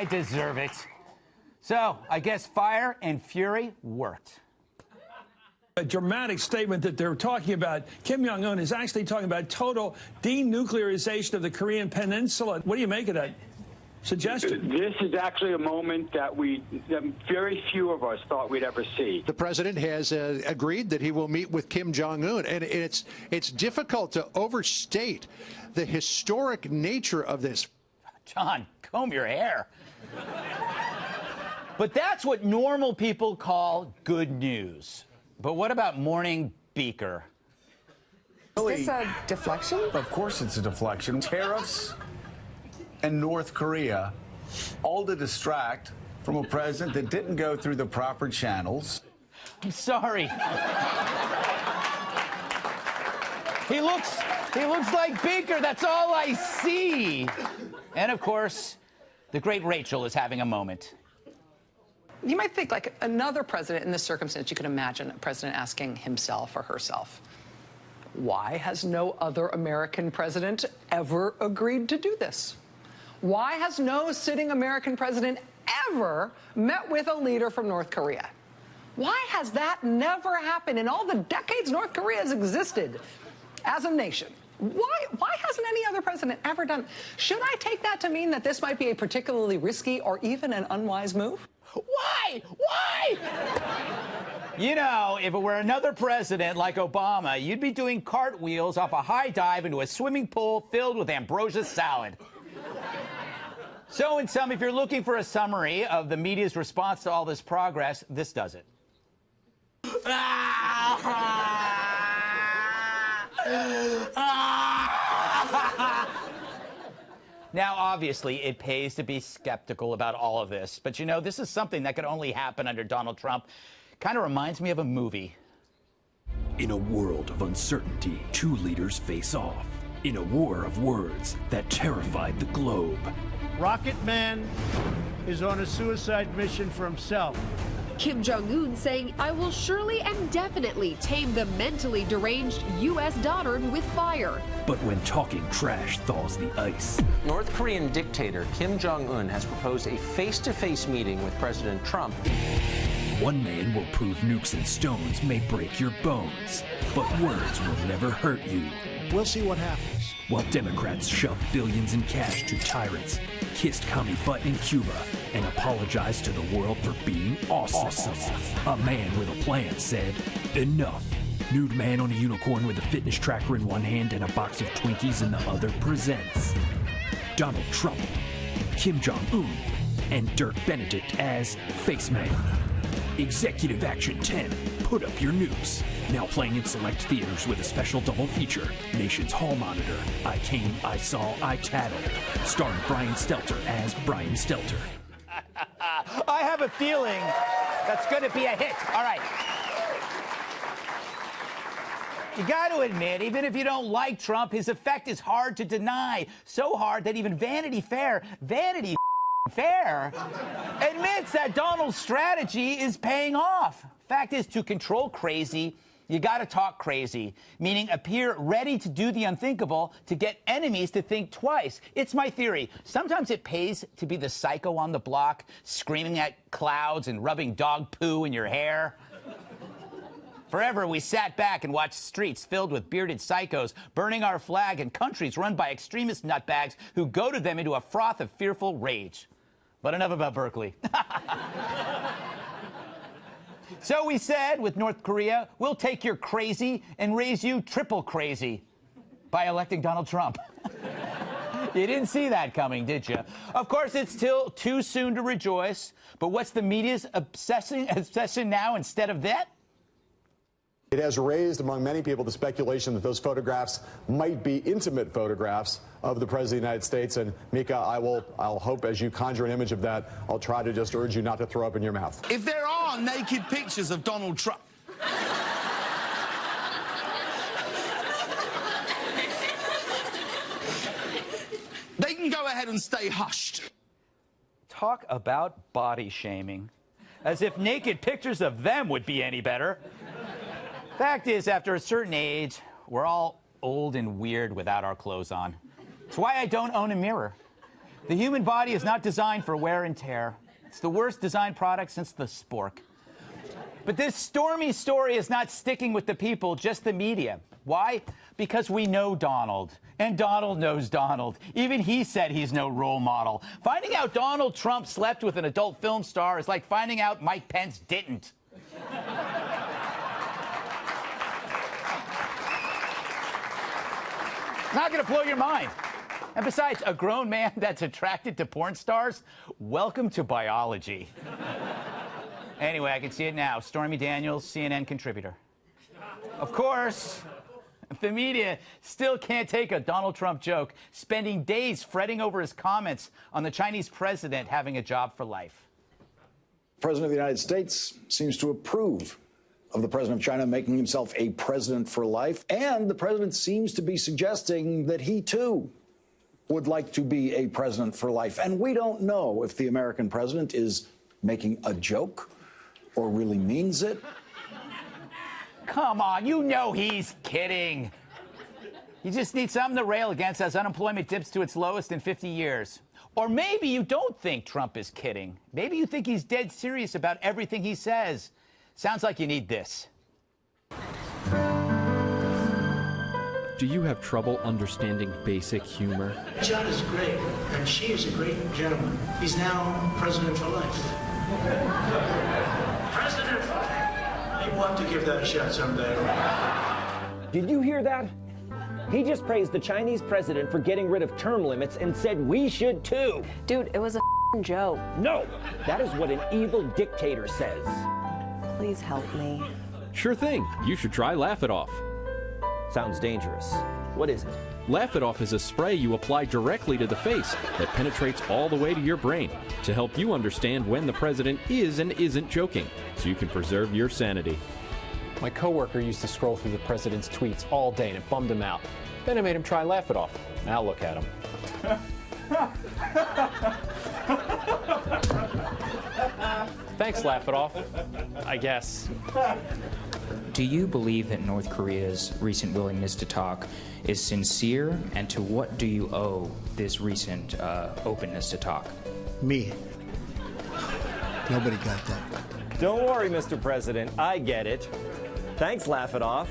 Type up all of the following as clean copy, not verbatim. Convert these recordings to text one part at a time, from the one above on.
I deserve it. So, I guess fire and fury worked. A dramatic statement that they're talking about. Kim Jong-un is actually talking about total denuclearization of the Korean peninsula. What do you make of that suggestion? This is actually a moment that very few of us thought we'd ever see. The president has agreed that he will meet with Kim Jong-un, and it's difficult to overstate the historic nature of this. John, comb your hair. But that's what normal people call good news. But what about morning beaker? Is this a deflection? Of course it's a deflection. Tariffs and North Korea, all to distract from a president that didn't go through the proper channels. I'm sorry. He looks like Beaker. That's all I see. And of course, the great Rachel is having a moment. You might think, like another president in this circumstance, you could imagine a president asking himself or herself, why has no other American president ever agreed to do this? Why has no sitting American president ever met with a leader from North Korea? Why has that never happened in all the decades North Korea has existed as a nation? Why hasn't any other president ever done? Should I take that to mean that this might be a particularly risky or even an unwise move? Why? Why? You know, if it were another president like Obama, you'd be doing cartwheels off a high dive into a swimming pool filled with ambrosia salad. So, in sum, if you're looking for a summary of the media's response to all this progress, this does it. Now, obviously, it pays to be skeptical about all of this. But, you know, this is something that could only happen under Donald Trump. Kind of reminds me of a movie. In a world of uncertainty, two leaders face off. In a war of words that terrified the globe. Rocket Man is on a suicide mission for himself. Kim Jong-un saying, I will surely and definitely tame the mentally deranged U.S. dotard with fire. But when talking trash thaws the ice. North Korean dictator Kim Jong-un has proposed a face-to-face meeting with President Trump. One man will prove nukes and stones may break your bones, but words will never hurt you. We'll see what happens. While Democrats shoved billions in cash to tyrants, kissed commie butt in Cuba, and apologized to the world for being awesome. A man with a plan said, enough. Nude man on a unicorn with a fitness tracker in one hand and a box of Twinkies in the other presents Donald Trump, Kim Jong-un, and Dirk Benedict as Faceman. Executive Action 10, Put Up Your Nukes. Now playing in select theaters with a special double feature, Nation's Hall Monitor, I Came, I Saw, I Tattled, starring Brian Stelter as Brian Stelter. I have a feeling that's going to be a hit. All right. You got to admit, even if you don't like Trump, his effect is hard to deny. So hard that even Vanity Fair admits that Donald's strategy is paying off. Fact is, to control crazy, you got to talk crazy, meaning appear ready to do the unthinkable to get enemies to think twice. It's my theory. Sometimes it pays to be the psycho on the block, screaming at clouds and rubbing dog poo in your hair. Forever, we sat back and watched streets filled with bearded psychos burning our flag and countries run by extremist nutbags who goaded them into a froth of fearful rage. But enough about Berkeley. So we said, with North Korea, we'll take your crazy and raise you triple crazy by electing Donald Trump. You didn't see that coming, did you? Of course, it's still too soon to rejoice, but what's the media's obsession now instead of that? It has raised among many people the speculation that those photographs might be intimate photographs of the President of the United States. And Mika, I'll hope as you conjure an image of that, I'll try to just urge you not to throw up in your mouth. If there are naked pictures of Donald Trump, they can go ahead and stay hushed. Talk about body shaming. As if naked pictures of them would be any better. Fact is, after a certain age, we're all old and weird without our clothes on. It's why I don't own a mirror. The human body is not designed for wear and tear. It's the worst designed product since the spork. But this stormy story is not sticking with the people, just the media. Why? Because we know Donald, and Donald knows Donald. Even he said he's no role model. Finding out Donald Trump slept with an adult film star is like finding out Mike Pence didn't. It's not going to blow your mind. And besides, a grown man that's attracted to porn stars, welcome to biology. Anyway, I can see it now. Stormy Daniels, CNN contributor. Of course, the media still can't take a Donald Trump joke, spending days fretting over his comments on the Chinese president having a job for life. The President of the United States seems to approve of the President of China making himself a president for life, and the President seems to be suggesting that he, too, would like to be a president for life. And we don't know if the American president is making a joke or really means it. Come on, you know he's kidding. You just need something to rail against as unemployment dips to its lowest in 50 years. Or maybe you don't think Trump is kidding. Maybe you think he's dead serious about everything he says. Sounds like you need this. Do you have trouble understanding basic humor? John is great, and she is a great gentleman. He's now president for life. President for life. You want to give that a shot someday. Did you hear that? He just praised the Chinese president for getting rid of term limits and said we should too. Dude, it was a joke. No, that is what an evil dictator says. Please help me. Sure thing. You should try Laugh It Off. Sounds dangerous. What is it? Laugh It Off is a spray you apply directly to the face that penetrates all the way to your brain to help you understand when the president is and isn't joking, so you can preserve your sanity. My coworker used to scroll through the president's tweets all day and it bummed him out. Then I made him try Laugh It Off. Now look at him. Thanks, Laugh It Off. I guess. Do you believe that North Korea's recent willingness to talk is sincere, and to what do you owe this recent openness to talk? Me. Nobody got that. Don't worry, Mr. President. I get it. Thanks, Laugh It Off.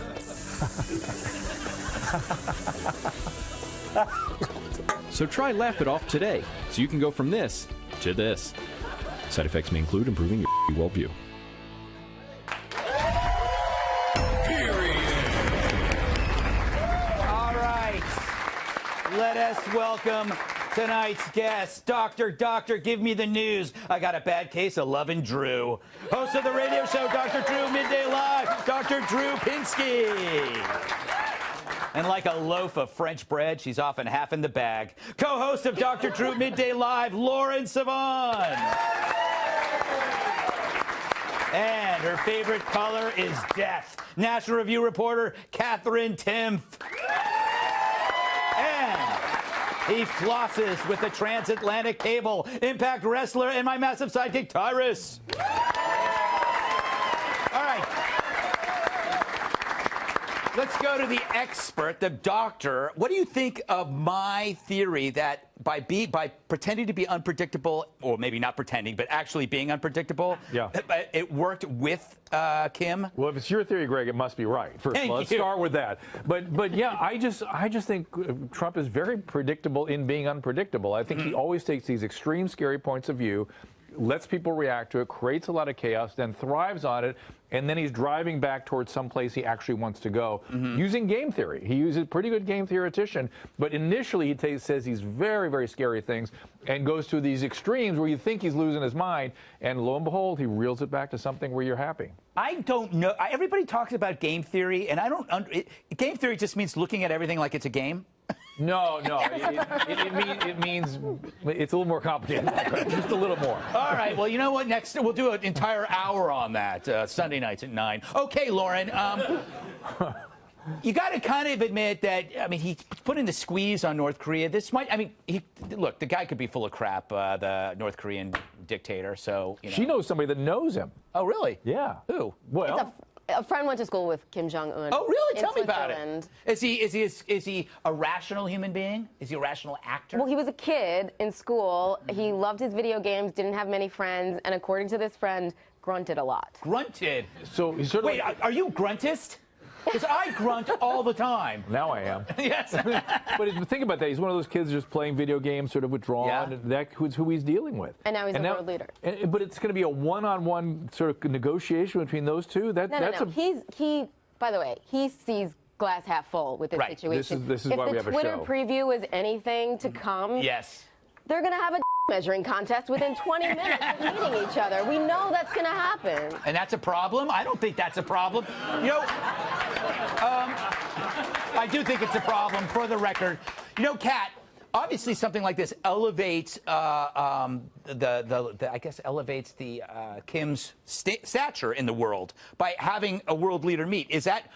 So try Laugh It Off today, so you can go from this to this. Side effects may include improving your worldview. All right. Let us welcome tonight's guest, Doctor, give me the news. I got a bad case of loving Drew. Host of the radio show, Dr. Drew Midday Live, Dr. Drew Pinsky. And like a loaf of French bread, she's often half in the bag. Co-host of Dr. Drew Midday Live, Lauren Savon. And her favorite color is death. National Review reporter, Catherine Timpf. And he flosses with the transatlantic cable, Impact wrestler and my massive sidekick, Tyrus. All right. Let's go to the expert, the doctor. What do you think of my theory that by pretending to be unpredictable, or maybe not pretending, but actually being unpredictable, it worked with Kim? Well, if it's your theory, Greg, it must be right. First of all, let's start with that. But yeah, I just think Trump is very predictable in being unpredictable. I think he always takes these extreme, scary points of view, lets people react to it, creates a lot of chaos, then thrives on it, and then he's driving back towards some place he actually wants to go using game theory. He uses pretty good game theoretician, but initially he says these very, very scary things and goes to these extremes where you think he's losing his mind, and lo and behold, he reels it back to something where you're happy. I don't know. Everybody talks about game theory, and I don't. Game theory just means looking at everything like it's a game. No. It means it's a little more complicated. Just a little more. All right. Well, you know what? Next, we'll do an entire hour on that. Sunday nights at 9. Okay, Lauren. You got to kind of admit that, I mean, he put in the squeeze on North Korea. This might, I mean, look, the guy could be full of crap, the North Korean dictator. So, you know. She knows somebody that knows him. Oh, really? Yeah. Who? Well, A friend went to school with Kim Jong-un. Oh, really? in Tell me about Switzerland. it. Is he a rational human being? Is he a rational actor? Well, he was a kid in school. He loved his video games, didn't have many friends, and according to this friend, grunted a lot. Grunted? So he's sort of Wait, are you gruntist? Because I grunt all the time. Now I am. Yes. But think about that. He's one of those kids just playing video games, sort of withdrawn. Yeah. And that's who he's dealing with. And now he's a world leader. But it's going to be a one-on-one sort of negotiation between those two. No. He, by the way, he sees glass half full with this situation. This is why we have a show. If the Twitter preview was anything to come, yes, they're going to have a measuring contest within 20 minutes of meeting each other. We know that's going to happen. And that's a problem? I don't think that's a problem. You know, I do think it's a problem, for the record. You know, Kat, obviously something like this elevates I guess elevates the Kim's stature in the world by having a world leader meet. Is that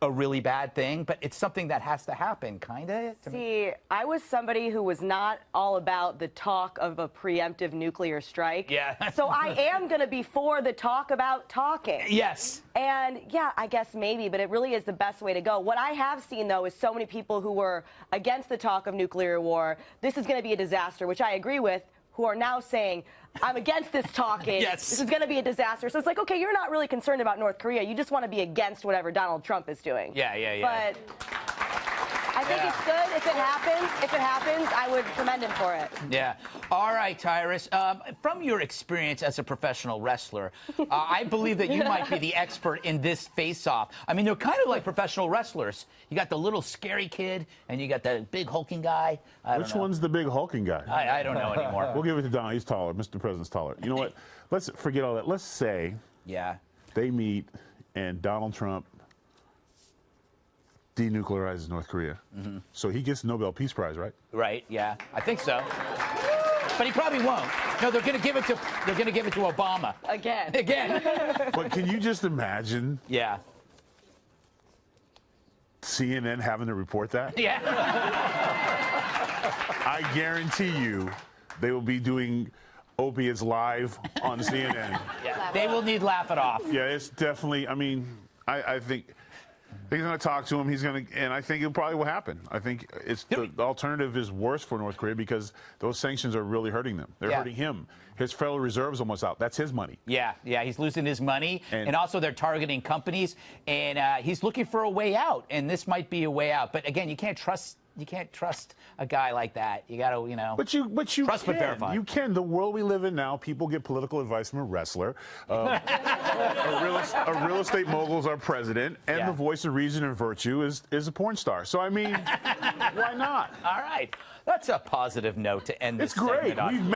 a really bad thing? But it's something that has to happen, kind of. See, I was somebody who was not all about the talk of a preemptive nuclear strike. Yeah. So I am going to be for the talk about talking. Yes. And yeah, I guess maybe, but it really is the best way to go. What I have seen, though, is so many people who were against the talk of nuclear war, this is going to be a disaster, which I agree with, who are now saying, I'm against this talking. Yes. This is going to be a disaster. So it's like, okay, you're not really concerned about North Korea. You just want to be against whatever Donald Trump is doing. Yeah. But I think it's good if it happens. If it happens, I would commend him for it. Yeah. All right, Tyrus. From your experience as a professional wrestler, I believe that you might be the expert in this face-off. I mean, they're kind of like professional wrestlers. You got the little scary kid, and you got the big hulking guy. Which one's the big hulking guy? I don't know anymore. We'll give it to Donald. He's taller. Mr. President's taller. You know what? Let's forget all that. Let's say they meet, and Donald Trump denuclearizes North Korea. Mm-hmm. So he gets the Nobel Peace Prize, right? Right, yeah. I think so. But he probably won't. No, they're going to give it to Obama. Again. But can you just imagine? Yeah. CNN having to report that? Yeah. I guarantee you they will be doing opiates live on CNN. Yeah. They will need laugh it off. Yeah, it's definitely, I mean, I think he's going to talk to him. And I think it probably will happen. I think the alternative is worse for North Korea because those sanctions are really hurting them. They're hurting him. His Federal Reserve is almost out. That's his money. Yeah, he's losing his money. And also they're targeting companies. And he's looking for a way out. And this might be a way out. But again, you can't trust a guy like that. You got to, But you trust but verify. You can. The world we live in now, people get political advice from a wrestler. A real estate mogul's our president, and the voice of reason and virtue is a porn star. So I mean, why not? All right, that's a positive note to end this segment on. It's great.